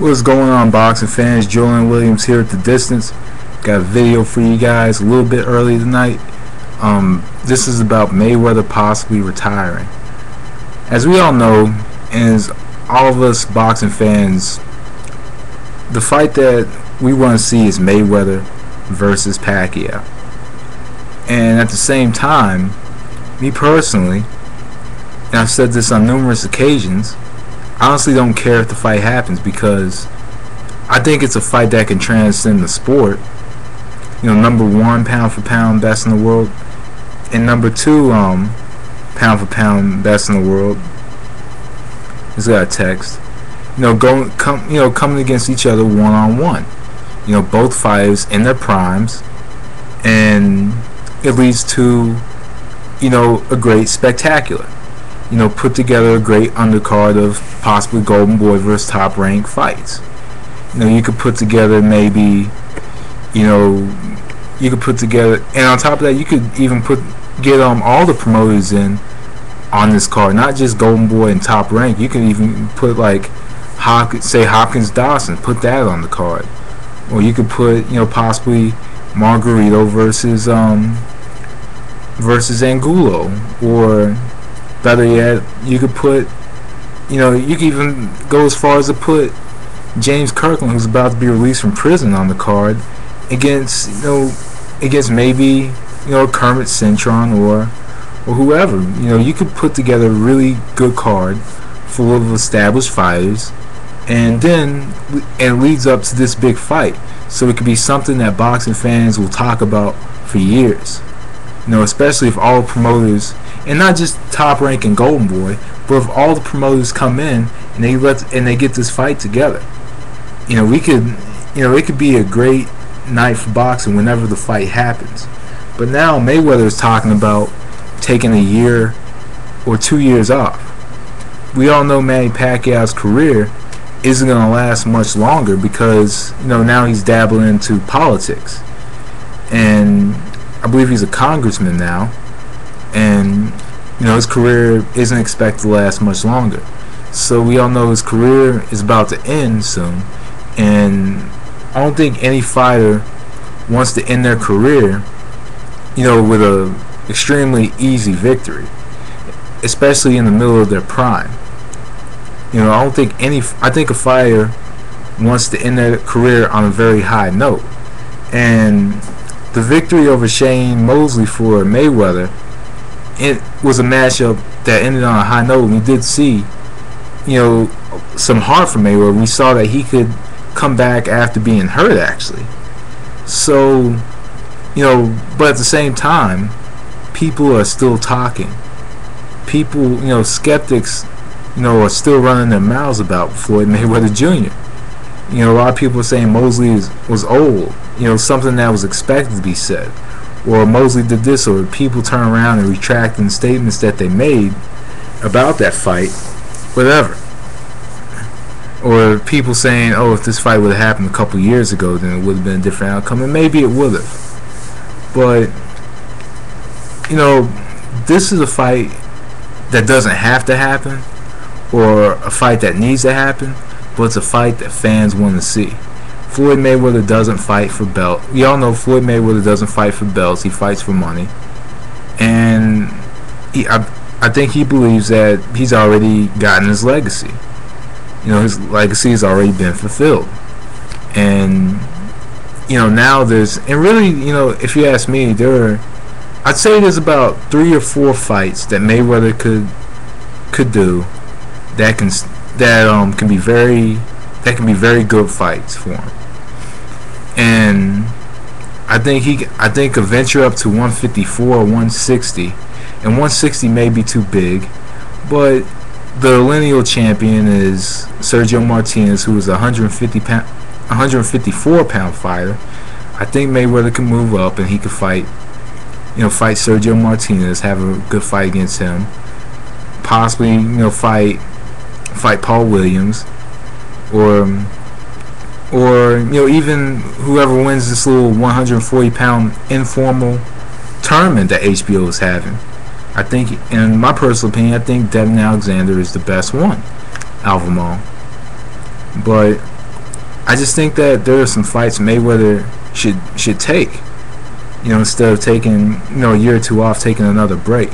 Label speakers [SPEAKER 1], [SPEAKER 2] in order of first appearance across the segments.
[SPEAKER 1] What's going on, boxing fans? Julian Williams here at the distance. Got a video for you guys a little bit early tonight. This is about Mayweather possibly retiring. As we all know, and as all of us boxing fans, the fight that we want to see is Mayweather versus Pacquiao. And at the same time, me personally, and I've said this on numerous occasions, I honestly don't care if the fight happens, because I think it's a fight that can transcend the sport. You know, number one pound for pound best in the world, and number two pound for pound best in the world. He's got a text. You know, coming against each other one on one. You know, both fighters in their primes, and it leads to, you know, a great spectacular. You know, put together a great undercard of possibly Golden Boy versus Top Rank fights. You know, you could put together maybe, you could put together, and on top of that, you could even get all the promoters in on this card, not just Golden Boy and Top Rank. You could even put like Hopkins Dawson, put that on the card, or you could put, you know, possibly Margarito versus Angulo, or better yet, you could put, you know, you could even go as far as to put James Kirkland, who's about to be released from prison, on the card against maybe, you know, Kermit Cintron or whoever. You know, you could put together a really good card full of established fighters, and then it leads up to this big fight, so it could be something that boxing fans will talk about for years. You know, especially if all promoters, and not just Top Rank and Golden Boy, but if all the promoters come in and they get this fight together. You know, it could be a great night for boxing whenever the fight happens. But now Mayweather is talking about taking a year or 2 years off. We all know Manny Pacquiao's career isn't going to last much longer, because, you know, now he's dabbling into politics, and I believe he's a congressman now, and, you know, his career isn't expected to last much longer. So we all know his career is about to end soon, and I don't think any fighter wants to end their career, you know, with a extremely easy victory, especially in the middle of their prime. You know, I think a fighter wants to end their career on a very high note, and the victory over Shane Mosley for Mayweather, it was a matchup that ended on a high note. We did see, you know, some heart from Mayweather. We saw that he could come back after being hurt, actually. So, you know, but at the same time, people are still talking. People, you know, skeptics, you know, are still running their mouths about Floyd Mayweather Jr. You know, a lot of people are saying Mosley was old. You know, something that was expected to be said, or Mosley did this, or people turn around and retracting statements that they made about that fight, whatever. Or people saying, oh, if this fight would have happened a couple years ago, then it would have been a different outcome, and maybe it would have. But, you know, this is a fight that doesn't have to happen, or a fight that needs to happen, but it's a fight that fans want to see. Floyd Mayweather doesn't fight for belts. We all know Floyd Mayweather doesn't fight for belts. He fights for money. And I think he believes that he's already gotten his legacy. You know, his legacy has already been fulfilled. And, you know, now and really, you know, if you ask me, I'd say there's about 3 or 4 fights that Mayweather could do that can be very good fights for him. And I think a venture up to 154 or 160, and 160 may be too big, but the lineal champion is Sergio Martinez, who is a 154 pound fighter. I think Mayweather can move up and he could fight Sergio Martinez, have a good fight against him, possibly, you know, fight Paul Williams, or you know, even whoever wins this little 140 pound informal tournament that HBO is having. I think, in my personal opinion, I think Devin Alexander is the best one out of them all. But I just think that there are some fights Mayweather should take. Instead of taking a year or two off, taking another break.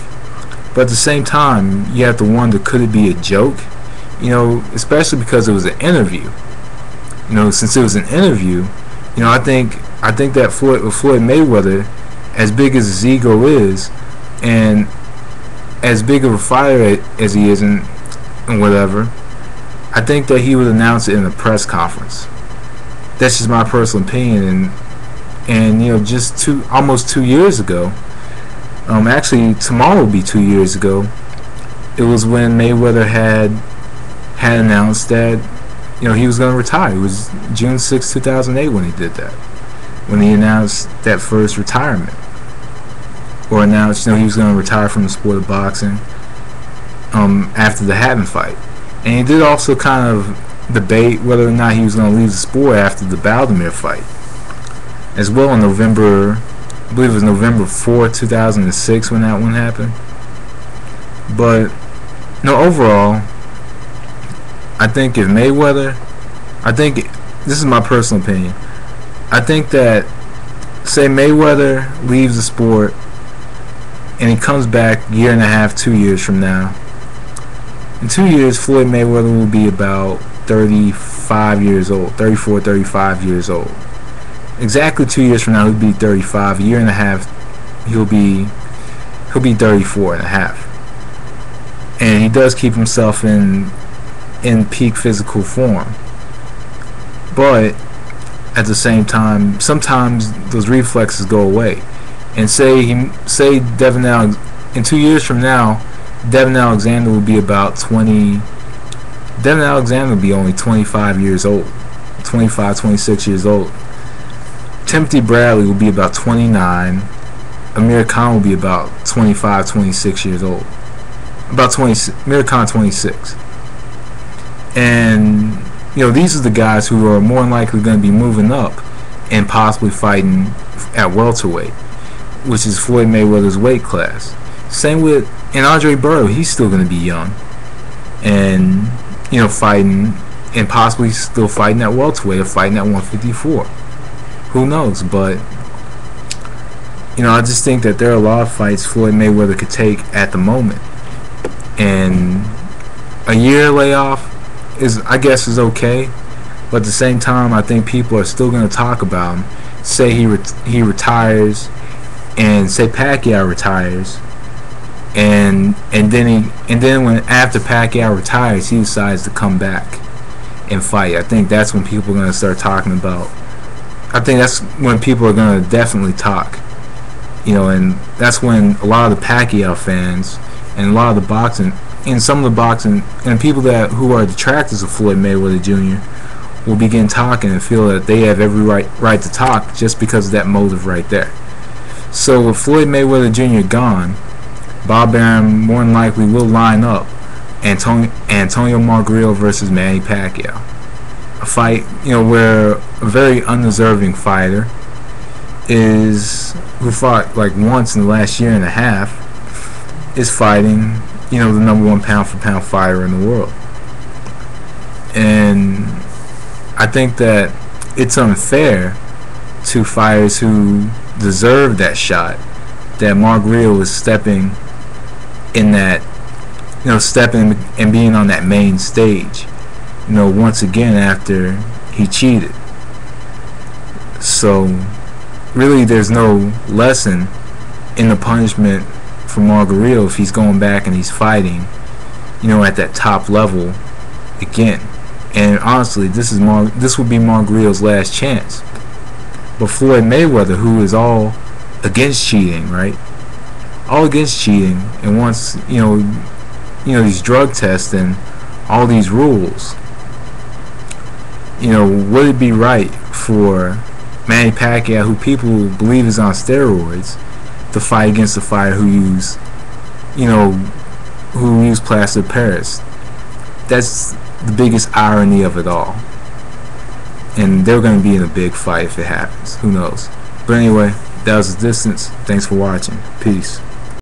[SPEAKER 1] But at the same time, you have to wonder, could it be a joke? Especially because it was an interview. Since it was an interview, I think that Floyd Mayweather, as big as his ego is, and as big of a fighter as he is, and whatever, I think that he would announce it in a press conference. That's just my personal opinion. And just almost 2 years ago, actually tomorrow will be 2 years ago, it was when Mayweather had announced that he was going to retire. It was June 6, 2008 when he did that, when he announced that first retirement, or announced he was going to retire from the sport of boxing after the Hatton fight. And he did also kind of debate whether or not he was going to leave the sport after the Baldomir fight as well, in November, I believe it was November 4, 2006 when that one happened. But overall, I think if Mayweather, this is my personal opinion, I think that, say Mayweather leaves the sport and he comes back a year and a half, 2 years from now, in 2 years Floyd Mayweather will be about 35 years old, 34, 35 years old. Exactly 2 years from now he'll be 35. A year and a half he'll be 34 and a half. And he does keep himself in peak physical form. But at the same time, sometimes those reflexes go away. And say in 2 years from now, Devin Alexander will be about 20. Devin Alexander will be only 25 years old, 25, 26 years old. Timothy Bradley will be about 29. Amir Khan will be about 25, 26 years old. About 20. Amir Khan 26. And these are the guys who are more than likely going to be moving up and possibly fighting at welterweight, which is Floyd Mayweather's weight class. Same with Andre Berto. He's still going to be young, and fighting, and possibly still fighting at welterweight or fighting at 154. Who knows? But I just think that there are a lot of fights Floyd Mayweather could take at the moment, and a year layoff I guess is okay. But at the same time, I think people are still going to talk about him. Say he retires, and say Pacquiao retires, and then when after Pacquiao retires, he decides to come back and fight. I think that's when people are going to start talking about. I think that's when people are going to definitely talk. And that's when a lot of the Pacquiao fans and a lot of the boxing, and some of the boxing, and people who are detractors of Floyd Mayweather Jr. will begin talking and feel that they have every right to talk just because of that motive right there. So with Floyd Mayweather Jr. gone, Bob Arum more than likely will line up Antonio Margrillo versus Manny Pacquiao. A fight, where a very undeserving fighter who fought like once in the last year and a half is fighting, the #1 pound for pound fighter in the world. And I think that it's unfair to fighters who deserve that shot that Margrillo is stepping in that, stepping and being on that main stage, once again after he cheated. So really there's no lesson in the punishment for Margrillo if he's going back and he's fighting, at that top level again. And honestly, this would be Margrillo's last chance. But Floyd Mayweather, who is all against cheating, right? All against cheating, and wants these drug tests and all these rules. Would it be right for Manny Pacquiao, who people believe is on steroids, to fight against a fighter who used plaster of Paris? That's the biggest irony of it all. And they're going to be in a big fight if it happens. Who knows? But anyway, that was the distance. Thanks for watching. Peace.